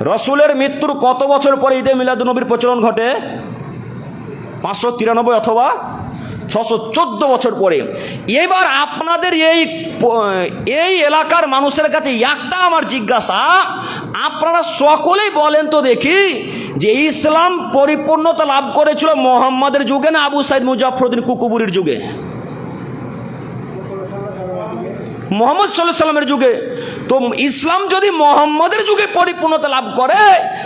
রসুলের মৃত্যুর কত বছর পরে ঈদে মিলাদুন্নবীর প্রচলন ঘটে? 593 অথবা 614 বছর পরে। এবার আপনাদের এই এলাকার মানুষের কাছে একটা আমার জিজ্ঞাসা, আপনারা সকলেই বলেন তো দেখি যে ইসলাম পরিপূর্ণতা লাভ করেছিল মোহাম্মদের যুগে না আবু সাইদ মুজাফফরউদ্দিন কুকুবুরির যুগে? মোহাম্মদ সাল্লাল্লাহু আলাইহি সাল্লামের যুগে। তো ইসলাম যদি মোহাম্মদের যুগে পরিপূর্ণতা লাভ করে,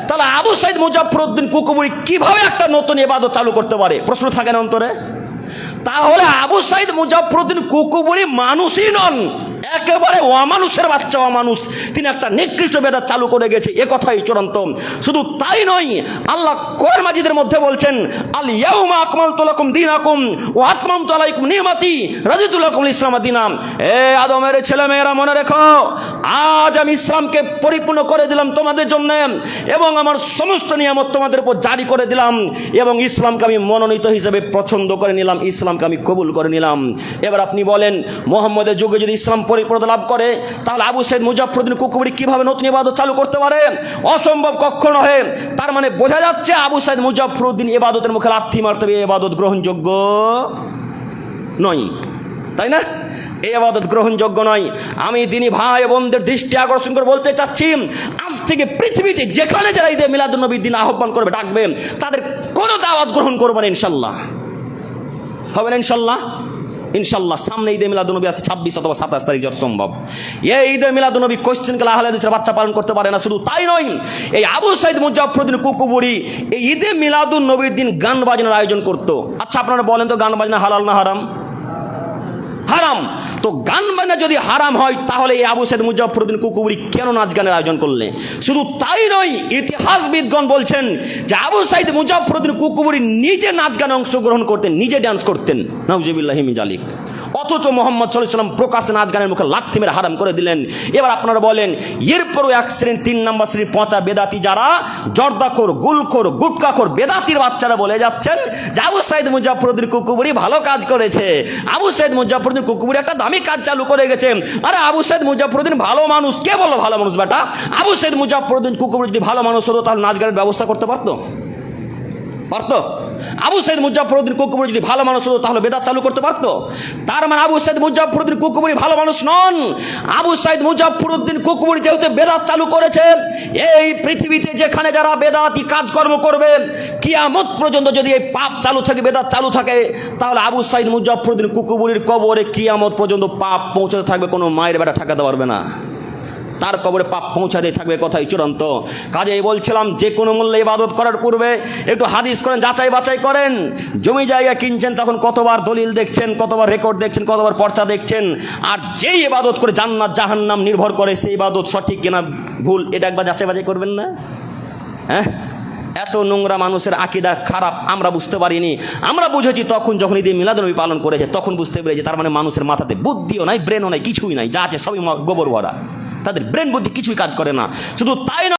তাহলে আবু সাইদ মুজাফফরউদ্দিন কুকুবুরি কিভাবে একটা নতুন ইবাদত চালু করতে পারে? প্রশ্ন থাকে না অন্তরে? তাহলে আবু সাইদ মুজাফফরউদ্দিন কুকুবুরি মানুষই নন, একেবারে অমানুষের বাচ্চা, অমানুষ। তিনি একটা নিকৃষ্ট বেদাত চালু করে গেছে, এ কথাই চূড়ান্ত। শুধু তাই নয়, আল্লাহ কোরআন মাজিদের মধ্যে বলছেন, আল ইয়াউমা আকমালতু লাকুম দীনাকুম ওয়া আতমামতু আলাইকুম নি'মাতি রাদিতু লাকুমুল ইসলাম দীনাম। এ আদমের ছেলেমেয়েরা মনে রেখো, আজ আমি ইসলামকে পরিপূর্ণ করে দিলাম তোমাদের জন্য, এবং আমার সমস্ত নিয়ামত তোমাদের উপর জারি করে দিলাম, এবং ইসলামকে আমি মনোনীত হিসেবে পছন্দ করে নিলাম, ইসলামকে আমি কবুল করে নিলাম। এবার আপনি বলেন, মোহাম্মদের যুগে যদি ইসলাম পরিপূর্ণতা লাভ করে, তাহলে আবু সাইদ মুজাফফরউদ্দিন কুকুবুরি কিভাবে নতুন ইবাদত চালু করতে পারে? অসম্ভব কখনো নয়। তার মানে বোঝা যাচ্ছে আবু সাইদ মুজাফফরউদ্দিন ইবাদতের মুখে লাথি মারতে হবে, ইবাদত গ্রহণযোগ্য নয়, তাই না? এই ইবাদত গ্রহণযোগ্য নয়। আমি দিনী ভাই বোনদের দৃষ্টি আকর্ষণ করে বলতে চাচ্ছি, আজ থেকে পৃথিবীতে যেখানে যারা ঈদে মিলাদুন্নবীর দিন আহ্বান করবে, ডাকবে, তাদের কোনো দাওয়াত গ্রহণ করবেন ইনশাল্লাহ, হবে না ইনশাল্লাহ? ইনশাল্লাহ। সামনে ঈদে মিলাদুন্নবী আছে 26 অথবা 27 তারিখ, যত সম্ভব। এই ঈদে মিলাদুন্নবী কোশ্চেন কালে আহলে হাদিসের বাচ্চা পালন করতে পারে না। শুধু তাই নয়, এই আবু সাইদ মুজাফফরউদ্দিন কুকুবুরি এই ঈদে মিলাদুন্নবীর দিন গান বাজনার আয়োজন করতো। আচ্ছা আপনারা বলেন তো, গান বাজনা হালাল না হারাম? হারাম। তো গান বাজনা যদি হারাম হয়, তাহলে এই আবু সাইদ মুজাফফরউদ্দিন কুকুবুরি কেন নাচ গানের আয়োজন করলে? শুধু তাই নয়, ইতিহাসবিদগণ বলছেন যে আবু সাইদ মুজাফফরউদ্দিন কুকুবুরি নিজে নাচ গানে অংশগ্রহণ করতেন, নিজে ডান্স করতেন, নাউজুবিল্লাহি মিন জালিক। অথচ মোহাম্মদ সাল্লাল্লাহু আলাইহি ওয়াসাল্লাম প্রকাশ্যে নাচ গানের মুখে লাথি মেরে হারাম করে দিলেন। এবার আপনারা বলেন, এরপরও এক শ্রেণী 3 নম্বর শ্রেণীর পচা বেদাতি, যারা জর্দাখোর, গুলখোর, গুটকাখোর বেদাতির বাচ্চারা বলে যাচ্ছেন যে আবু সাইদ মুজাফফরউদ্দিন কুকুবুরি ভালো কাজ করেছে, আবু সাইদ মুজাফফরউদ্দিন কুকুবুরি একটা দামি কাজ চালু করে গেছে। আরে আবু সাইদ মুজাফফরউদ্দিন ভালো মানুষ, কে বললো ভালো মানুষ বেটা? আবু সাইদ মুজাফফরউদ্দিন কুকুবুরি যদি ভালো মানুষ হতো, তাহলে নাচ গানের ব্যবস্থা করতে পারতো? আবু সাইদ মুজাফফরউদ্দিন কুকুবুরি যদি ভালো মানুষ হতো, তাহলে বেদাত চালু করতে পারতো? তার মানে আবু সাইদ মুজাফফরউদ্দিন কুকুবুরি ভালো মানুষ নন। আবু সাইদ মুজাফফরউদ্দিন কুকুবুরি যেহেতু বেদাত চালু করেছে, এই পৃথিবীতে যেখানে যারা বেদাতি কাজকর্ম করবে, কিয়ামত পর্যন্ত যদি এই পাপ চালু থাকে, বেদাত চালু থাকে, তাহলে আবু সাইদ মুজাফফরউদ্দিন কুকুবুরির কবরে কিয়ামত পর্যন্ত পাপ পৌঁছাতে থাকবে, কোনো মায়ের বেটা ঠেকাতে পারবে না, তার কবরে পাপ পৌঁছাতে থাকবে, কথাই চূড়ান্ত। কাজেই বলছিলাম, যে কোনো মূল্যে ইবাদত করার পূর্বে একটু হাদিস করেন, যাচাই বাছাই করেন। জমি জায়গা কিনছেন, তখন কতবার দলিল দেখছেন, কতবার রেকর্ড দেখছেন, কতবার পর্চা দেখছেন। আর যেই ইবাদত করে জান্নাত জাহান্নাম নির্ভর করে, সেই ইবাদত সঠিক কিনা ভুল, এটা একবার যাচাই বাছাই করবেন না? হ্যাঁ, এত নোংরা মানুষের আকীদা খারাপ আমরা বুঝতে পারিনি। আমরা বুঝেছি তখন যখন ঈদে মিলাদুন্নবী পালন করেছে, তখন বুঝতে পেরেছি তার মানে মানুষের মাথাতে বুদ্ধিও নাই, ব্রেনও নাই, কিছুই নাই, যা আছে সবই গোবর ভরা। তাদের ব্রেন বুদ্ধি কিছুই কাজ করে না। শুধু তাই না,